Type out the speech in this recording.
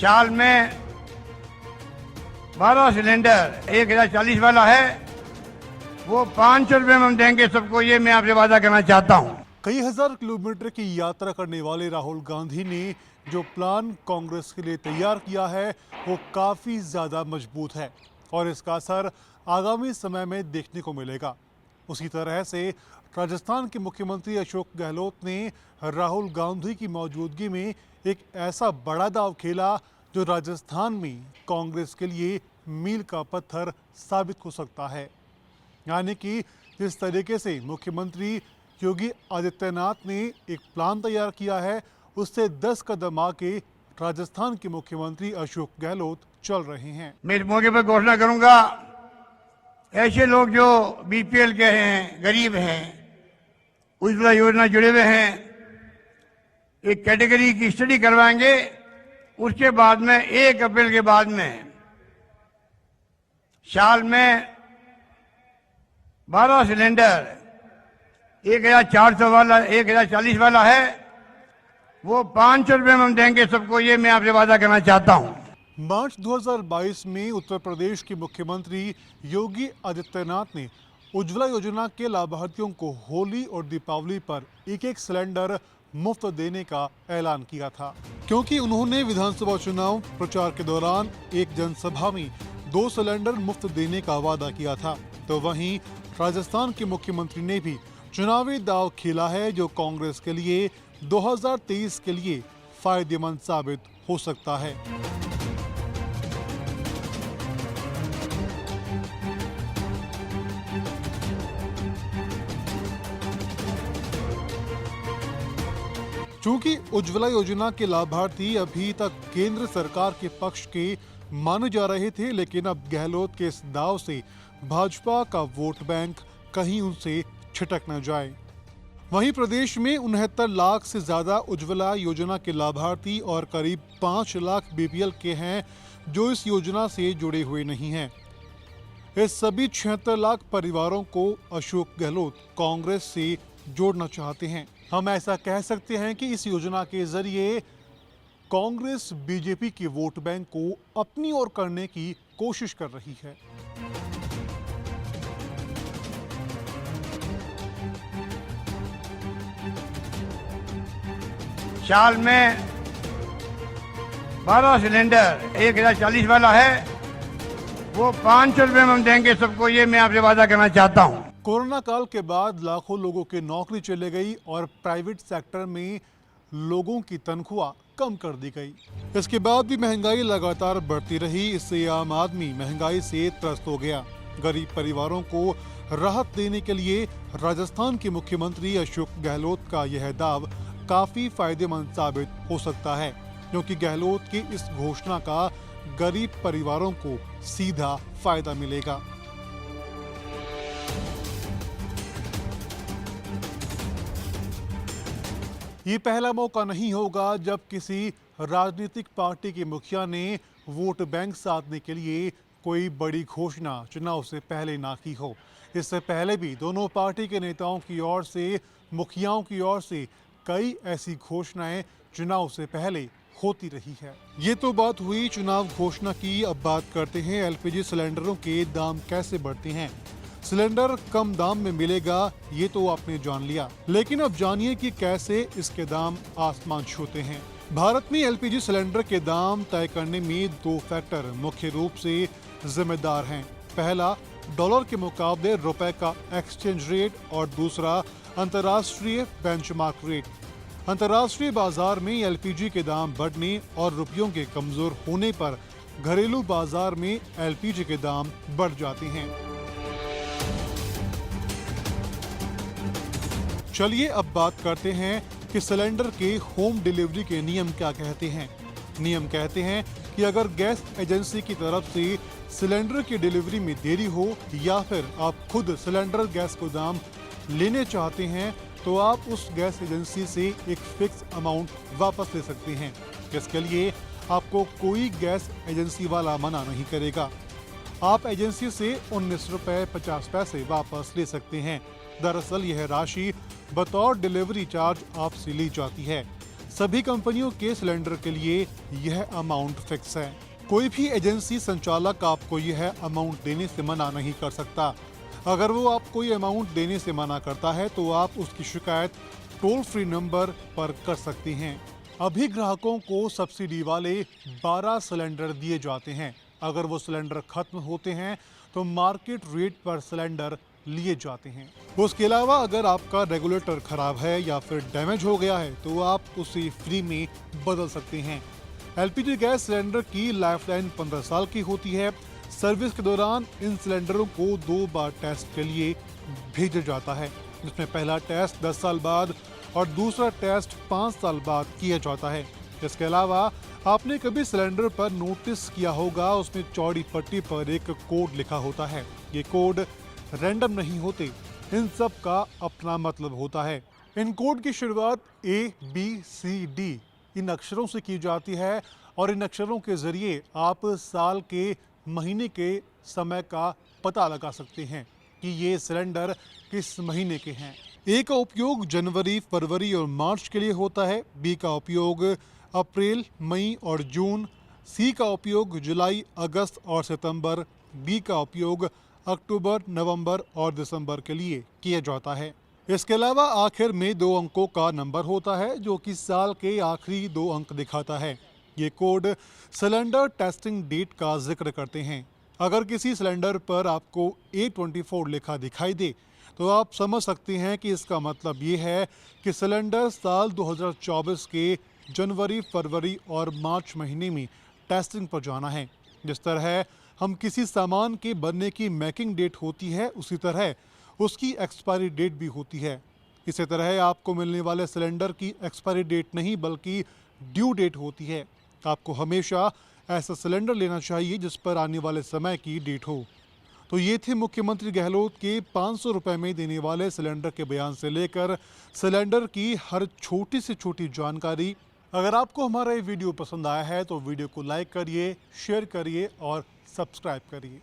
साल में 12 सिलेंडर 1040 वाला है, वो 500 रुपये में हम देंगे सबको, ये मैं आपसे वादा करना चाहता हूँ। कई हजार किलोमीटर की यात्रा करने वाले राहुल गांधी ने जो प्लान कांग्रेस के लिए तैयार किया है वो काफी ज्यादा मजबूत है और इसका असर आगामी समय में देखने को मिलेगा। उसी तरह से राजस्थान के मुख्यमंत्री अशोक गहलोत ने राहुल गांधी की मौजूदगी में एक ऐसा बड़ा दांव खेला जो राजस्थान में कांग्रेस के लिए मील का पत्थर साबित हो सकता है। यानी कि जिस तरीके से मुख्यमंत्री योगी आदित्यनाथ ने एक प्लान तैयार किया है उससे 10 कदम आगे राजस्थान के मुख्यमंत्री अशोक गहलोत चल रहे हैं। मैं इस मौके पर घोषणा करूंगा, ऐसे लोग जो बीपीएल के हैं, गरीब हैं, उज्ज्वला योजना जुड़े हुए हैं, एक कैटेगरी की स्टडी करवाएंगे। उसके बाद में 1 अप्रैल के बाद में साल में 12 सिलेंडर 1400 वाला 1040 वाला है, वो 500 रुपये में हम देंगे सबको, ये मैं आपसे वादा करना चाहता हूँ। मार्च 2022 में उत्तर प्रदेश के मुख्यमंत्री योगी आदित्यनाथ ने उज्ज्वला योजना के लाभार्थियों को होली और दीपावली पर एक सिलेंडर मुफ्त देने का ऐलान किया था, क्योंकि उन्होंने विधानसभा चुनाव प्रचार के दौरान एक जनसभा में 2 सिलेंडर मुफ्त देने का वादा किया था। तो वहीं राजस्थान के मुख्यमंत्री ने भी चुनावी दांव खेला है जो कांग्रेस के लिए 2023 के लिए फायदेमंद साबित हो सकता है। चूंकि उज्ज्वला योजना के लाभार्थी अभी तक केंद्र सरकार के पक्ष के माने जा रहे थे, लेकिन अब गहलोत के इस दाव से भाजपा का वोट बैंक कहीं उनसे छिटक न जाए। वहीं प्रदेश में 69 लाख से ज्यादा उज्ज्वला योजना के लाभार्थी और करीब 5 लाख बीपीएल के हैं जो इस योजना से जुड़े हुए नहीं हैं। इस सभी 76 लाख परिवारों को अशोक गहलोत कांग्रेस से जोड़ना चाहते हैं। हम ऐसा कह सकते हैं कि इस योजना के जरिए कांग्रेस बीजेपी के वोट बैंक को अपनी ओर करने की कोशिश कर रही है। साल में 12 सिलेंडर 1040 वाला है, वो 500 रुपये में हम देंगे सबको, ये मैं आपसे वादा करना चाहता हूँ। कोरोना काल के बाद लाखों लोगों की नौकरी चले गई और प्राइवेट सेक्टर में लोगों की तनख्वाह कम कर दी गई। इसके बाद भी महंगाई लगातार बढ़ती रही। इससे आम आदमी महंगाई से त्रस्त हो गया। गरीब परिवारों को राहत देने के लिए राजस्थान के मुख्यमंत्री अशोक गहलोत का यह दाव काफी फायदेमंद साबित हो सकता है, क्योंकि गहलोत की इस घोषणा का गरीब परिवारों को सीधा फायदा मिलेगा। ये पहला मौका नहीं होगा जब किसी राजनीतिक पार्टी के मुखिया ने वोट बैंक साधने के लिए कोई बड़ी घोषणा चुनाव से पहले ना की हो। इससे पहले भी दोनों पार्टी के नेताओं की ओर से, मुखियाओं की ओर से कई ऐसी घोषणाएं चुनाव से पहले होती रही है। ये तो बात हुई चुनाव घोषणा की। अब बात करते हैं एलपीजी सिलेंडरों के दाम कैसे बढ़ते हैं। सिलेंडर कम दाम में मिलेगा ये तो आपने जान लिया, लेकिन अब जानिए कि कैसे इसके दाम आसमान छूते हैं। भारत में एलपीजी सिलेंडर के दाम तय करने में 2 फैक्टर मुख्य रूप से जिम्मेदार हैं। पहला डॉलर के मुकाबले रुपए का एक्सचेंज रेट और दूसरा अंतर्राष्ट्रीय बेंचमार्क रेट। अंतर्राष्ट्रीय बाजार में एलपीजी के दाम बढ़ने और रुपयों के कमजोर होने पर घरेलू बाजार में एलपीजी के दाम बढ़ जाते हैं। चलिए अब बात करते हैं कि सिलेंडर के होम डिलीवरी के नियम क्या कहते हैं। नियम कहते हैं कि अगर गैस एजेंसी की तरफ से सिलेंडर की डिलीवरी में देरी हो या फिर आप खुद सिलेंडर गैस गोदाम लेने चाहते हैं तो आप उस गैस एजेंसी से एक फिक्स अमाउंट वापस ले सकते हैं। इसके लिए आपको कोई गैस एजेंसी वाला मना नहीं करेगा। आप एजेंसी से 19 रुपए 50 पैसे वापस ले सकते हैं। दरअसल यह राशि बतौर डिलीवरी चार्ज आपसे ली जाती है। सभी कंपनियों के सिलेंडर के लिए यह अमाउंट फिक्स है। कोई भी एजेंसी संचालक आपको यह अमाउंट देने से मना नहीं कर सकता। अगर वो आपको ये अमाउंट देने से मना करता है तो आप उसकी शिकायत टोल फ्री नंबर पर कर सकती हैं। अभी ग्राहकों को सब्सिडी वाले 12 सिलेंडर दिए जाते हैं। अगर वो सिलेंडर खत्म होते हैं तो मार्केट रेट पर सिलेंडर लिए जाते हैं। उसके अलावा अगर आपका रेगुलेटर खराब है या फिर डैमेज हो गया है तो आप उसे फ्री में बदल सकते हैं। एलपीजी गैस सिलेंडर की लाइफलाइन 15 साल की होती है। सर्विस के दौरान इन सिलेंडरों को 2 बार टेस्ट के लिए भेजा जाता है, जिसमें पहला टेस्ट 10 साल बाद और दूसरा टेस्ट 5 साल बाद किया जाता है। इसके अलावा आपने कभी सिलेंडर पर नोटिस किया होगा, उसमें चौड़ी पट्टी पर एक कोड लिखा होता है। ये कोड रैंडम नहीं होते, इन सब का अपना मतलब होता है। इन कोड की शुरुआत ABCD इन अक्षरों से की जाती है और इन अक्षरों के जरिए आप साल के महीने के समय का पता लगा सकते हैं कि ये सिलेंडर किस महीने के हैं। ए का उपयोग जनवरी, फरवरी और मार्च के लिए होता है। बी का उपयोग अप्रैल, मई और जून। सी का उपयोग जुलाई, अगस्त और सितंबर। डी का उपयोग अक्टूबर, नवंबर और दिसंबर के लिए किया जाता है। इसके अलावा आखिर में 2 अंकों का नंबर होता है जो कि साल के आखिरी 2 अंक दिखाता है। ये कोड सिलेंडर टेस्टिंग डेट का जिक्र करते हैं। अगर किसी सिलेंडर पर आपको A24 लिखा दिखाई दे तो आप समझ सकते हैं कि इसका मतलब ये है कि सिलेंडर साल 2024 के जनवरी, फरवरी और मार्च महीने में टेस्टिंग पर जाना है। जिस तरह हम किसी सामान के बनने की मेकिंग डेट होती है, उसी तरह उसकी एक्सपायरी डेट भी होती है। इसी तरह आपको मिलने वाले सिलेंडर की एक्सपायरी डेट नहीं बल्कि ड्यू डेट होती है। आपको हमेशा ऐसा सिलेंडर लेना चाहिए जिस पर आने वाले समय की डेट हो। तो ये थे मुख्यमंत्री गहलोत के 500 रुपए में देने वाले सिलेंडर के बयान से लेकर सिलेंडर की हर छोटी से छोटी जानकारी। अगर आपको हमारा ये वीडियो पसंद आया है तो वीडियो को लाइक करिए, शेयर करिए और सब्सक्राइब करिए।